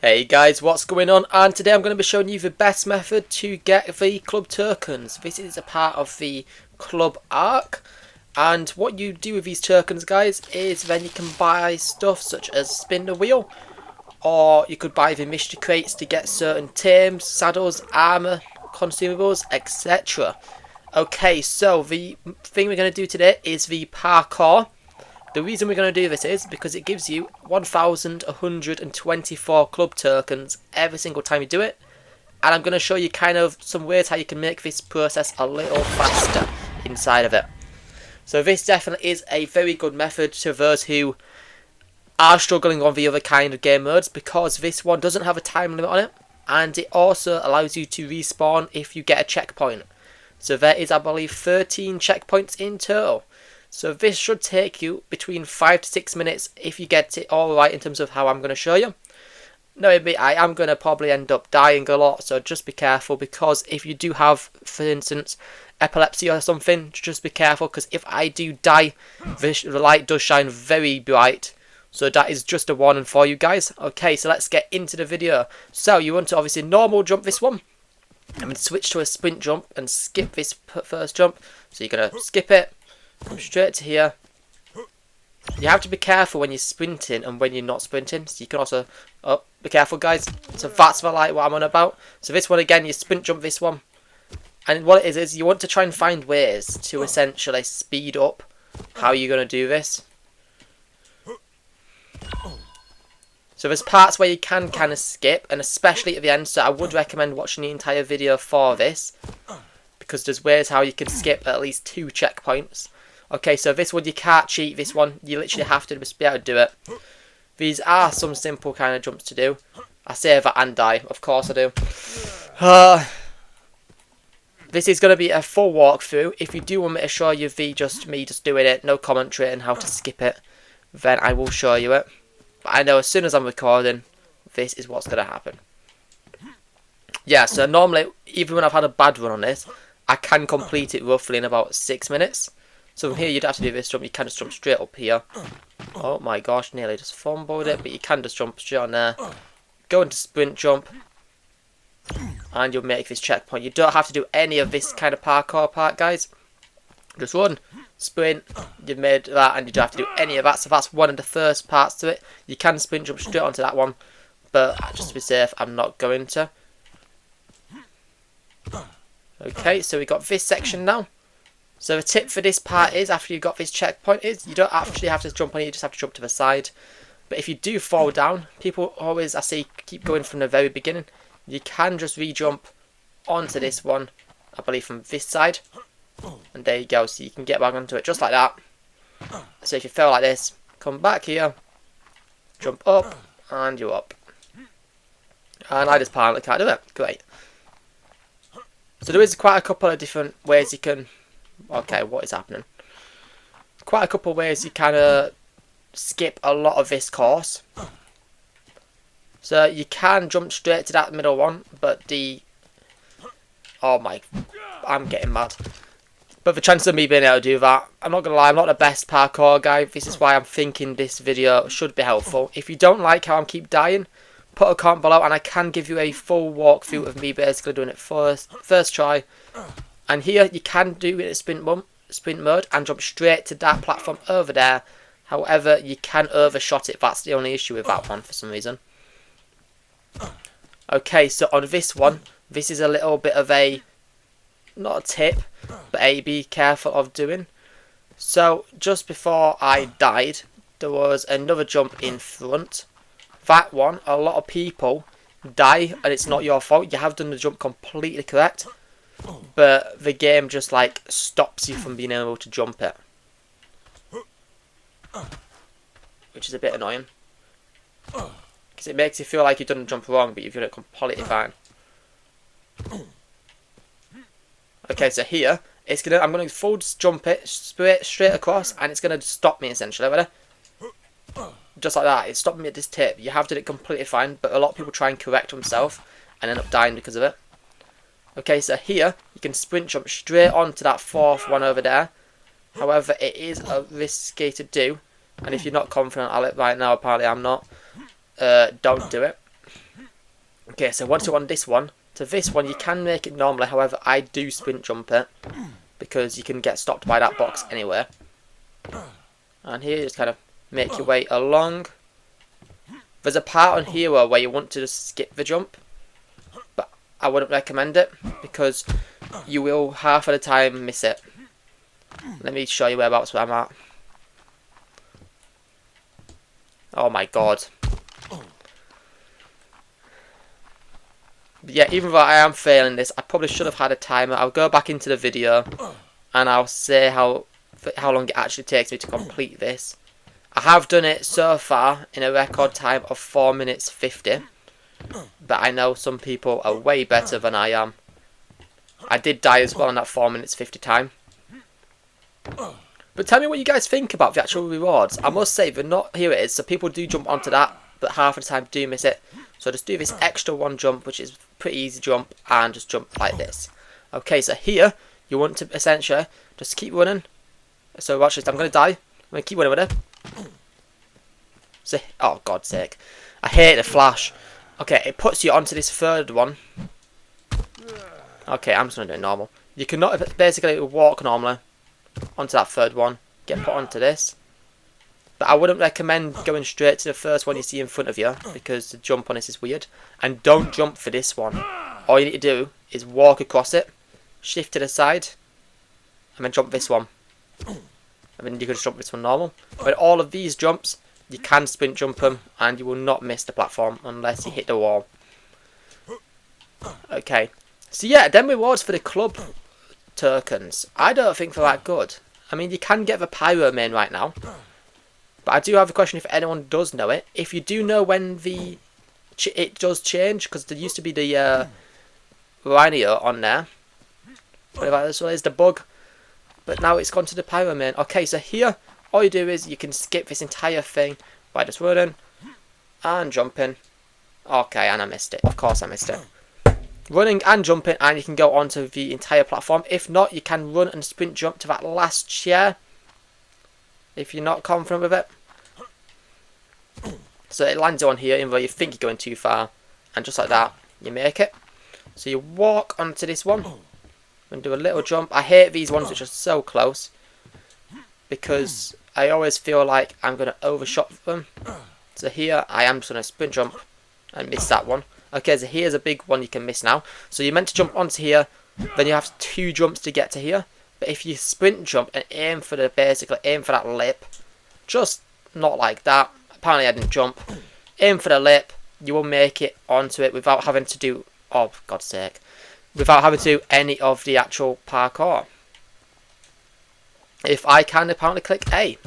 Hey guys, what's going on? And today I'm going to be showing you the best method to get the club tokens. This is a part of the club arc, and what you do with these tokens, guys, is then you can buy stuff such as spin the wheel, or you could buy the mystery crates to get certain tames, saddles, armor, consumables, etc. Okay, so the thing we're going to do today is the parkour. The reason we're going to do this is because it gives you 1,124 club tokens every single time you do it. And I'm going to show you kind of some ways how you can make this process a little faster inside of it. So this definitely is a very good method to those who are struggling on the other kind of game modes, because this one doesn't have a time limit on it. And it also allows you to respawn if you get a checkpoint. So there is, I believe, 13 checkpoints in total. So this should take you between 5 to 6 minutes if you get it all right in terms of how I'm going to show you. No, I am going to probably end up dying a lot, so just be careful, because if you do have, for instance, epilepsy or something, just be careful, because if I do die, the light does shine very bright. So that is just a warning for you guys. Okay, so let's get into the video. So you want to obviously normal jump this one, and then switch to a sprint jump and skip this first jump. So you're going to skip it. Come straight to here. You have to be careful when you're sprinting and when you're not sprinting. So you can also, be careful guys. So that's what I'm on about. So this one again, you sprint jump this one. And what it is you want to try and find ways to essentially speed up how you're going to do this. So there's parts where you can kind of skip, and especially at the end. So I would recommend watching the entire video for this, because there's ways how you can skip at least 2 checkpoints. Okay, so this one you can't cheat. This one you literally have to just be able to do it. These are some simple kind of jumps to do. I say that and die, of course I do. This is going to be a full walkthrough. If you do want me to show you me just doing it, no commentary and how to skip it, then I will show you it. But I know as soon as I'm recording, this is what's going to happen. Yeah, so normally, even when I've had a bad run on this, I can complete it roughly in about 6 minutes. So from here you'd have to do this jump. You can just jump straight up here. Oh my gosh, nearly just fumbled it, but you can just jump straight on there. Go into sprint jump, and you'll make this checkpoint. You don't have to do any of this kind of parkour part, guys. Just run, sprint, you've made that, and you don't have to do any of that. So that's one of the first parts to it. You can sprint jump straight onto that one, but just to be safe, I'm not going to. Okay, so we got this section now. So the tip for this part is, after you've got this checkpoint, is you don't actually have to jump on it, you just have to jump to the side. But if you do fall down, people always, I say, keep going from the very beginning. You can just re-jump onto this one, I believe from this side. And there you go, so you can get back onto it just like that. So if you fell like this, come back here, jump up, and you're up. And I just apparently can't do it. Great. So there is quite a couple of different ways you can... Okay, what is happening? Quite a couple of ways you can skip a lot of this course. So you can jump straight to that middle one, but oh my, I'm getting mad. But the chance of me being able to do that, I'm not going to lie, I'm not the best parkour guy. This is why I'm thinking this video should be helpful. If you don't like how I keep dying, put a comment below and I can give you a full walkthrough of me basically doing it first try. And here you can do it in sprint mode and jump straight to that platform over there. However, you can overshot it. That's the only issue with that one for some reason. Okay, so on this one, this is a little bit of a, not a tip, but a be careful of doing. So just before I died, there was another jump in front. That one, a lot of people die and it's not your fault. You have done the jump completely correct. But the game just like stops you from being able to jump it, which is a bit annoying, because it makes you feel like you've done the jump wrong, but you've done it completely fine. Okay, so here I'm gonna full jump it straight across, and it's gonna stop me essentially. Ready? Just like that. It stopped me at this tip. You have done it completely fine, but a lot of people try and correct themselves and end up dying because of it. Okay, so here you can sprint jump straight onto that fourth one over there. However, it is risky to do, and if you're not confident at it right now, apparently I'm not, don't do it. Okay, so once you're on this one, to this one you can make it normally, however I do sprint jump it because you can get stopped by that box anywhere. And here you just kind of make your way along. There's a part on here where you want to just skip the jump, but I wouldn't recommend it because you will half of the time miss it. Let me show you whereabouts where I'm at. Oh my god. But yeah, even though I am failing this, I probably should have had a timer. I'll go back into the video and I'll say how long it actually takes me to complete this. I have done it so far in a record time of 4 minutes 50. But I know some people are way better than I am. I did die as well in that 4 minutes 50 time. But tell me what you guys think about the actual rewards. I must say, they're not, here it is, so people do jump onto that, but half of the time do miss it. So just do this extra one jump, which is pretty easy jump, and just jump like this. Okay, so here, you want to essentially just keep running. So watch this, I'm going to die. I'm going to keep running with it. So, oh, God's sake. I hate the flash. Okay, it puts you onto this third one. Okay, I'm just going to do it normal. You cannot basically walk normally onto that third one. Get put onto this. But I wouldn't recommend going straight to the first one you see in front of you, because the jump on this is weird. And don't jump for this one. All you need to do is walk across it, shift to the side, and then jump this one. And then you can just jump this one normal. But all of these jumps, you can sprint jump them, and you will not miss the platform unless you hit the wall. Okay. So yeah, then rewards for the club tokens. I don't think they're that good. I mean, you can get the Pyro main right now. But I do have a question if anyone does know it. If you do know when it does change, because there used to be the Rhino on there. But this one is the bug. But now it's gone to the Pyro main. Okay, so here, all you do is you can skip this entire thing by just running and jumping. Okay, and I missed it. Of course I missed it. Running and jumping, and you can go onto the entire platform. If not, you can run and sprint jump to that last chair, if you're not confident with it. So it lands on here, even though you think you're going too far. And just like that, you make it. So you walk onto this one and do a little jump. I hate these ones which are so close, because I always feel like I'm going to overshot them. So here, I am just going to sprint jump and miss that one. Okay, so here's a big one you can miss now. So you're meant to jump onto here, then you have 2 jumps to get to here. But if you sprint jump and aim for basically aim for that lip, just not like that. Apparently I didn't jump. Aim for the lip, you will make it onto it without having to do, oh for God's sake, without having to do any of the actual parkour. If I can apparently click A.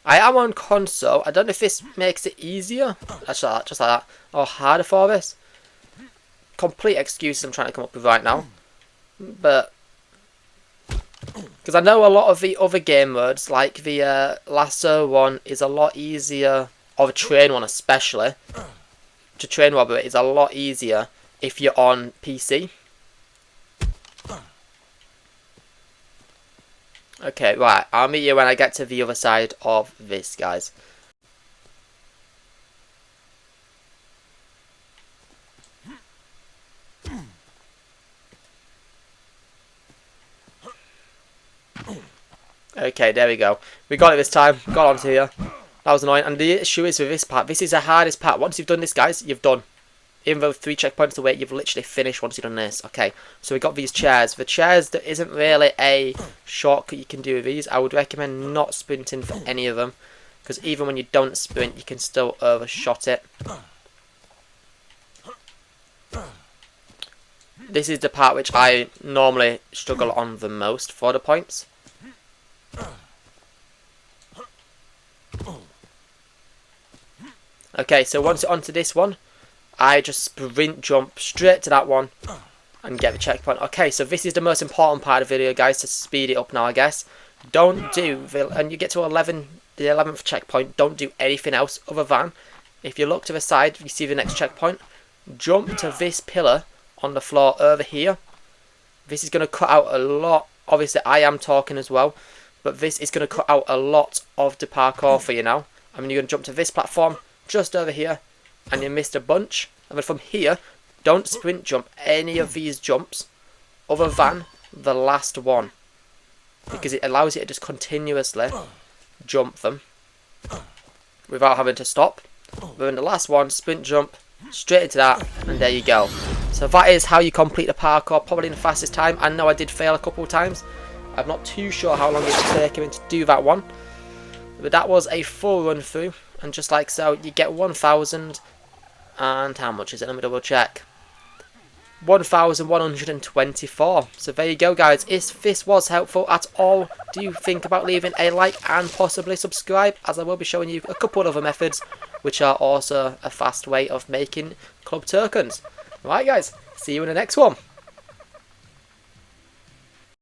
I am on console. I don't know if this makes it easier, just like that, or harder for this. Complete excuses I'm trying to come up with right now. But because I know a lot of the other game modes, like the lasso one, is a lot easier, or the train one especially. To train robber is a lot easier if you're on PC. Okay, right, I'll meet you when I get to the other side of this, guys. Okay, there we go. We got it this time. Got onto here. That was annoying. And the issue is with this part, this is the hardest part. Once you've done this, guys, you've done. Even though 3 checkpoints away, you've literally finished once you've done this. Okay, so we got these chairs. The chairs, there isn't really a shortcut you can do with these. I would recommend not sprinting for any of them, because even when you don't sprint, you can still overshot it. This is the part which I normally struggle on the most for the points. Okay, so once you're onto this one, I just sprint jump straight to that one and get the checkpoint. Okay, so this is the most important part of the video, guys, to speed it up now, I guess. Don't do, and you get to the 11th checkpoint, don't do anything else other than, if you look to the side, you see the next checkpoint, jump to this pillar on the floor over here. This is going to cut out a lot, obviously I am talking as well, but this is going to cut out a lot of the parkour for you now. I mean, you're going to jump to this platform, just over here, and you missed a bunch. And then from here, don't sprint jump any of these jumps other than the last one, because it allows you to just continuously jump them without having to stop. But then the last one, sprint jump straight into that, and there you go. So that is how you complete the parkour, probably in the fastest time. I know I did fail a couple of times. I'm not too sure how long it's taken to do that one, but that was a full run through, and just like so, you get 1,000, and how much is it? Let me double check. 1,124. So there you go, guys. If this was helpful at all, do think about leaving a like and possibly subscribe, as I will be showing you a couple of other methods which are also a fast way of making club tokens. Alright guys, see you in the next one.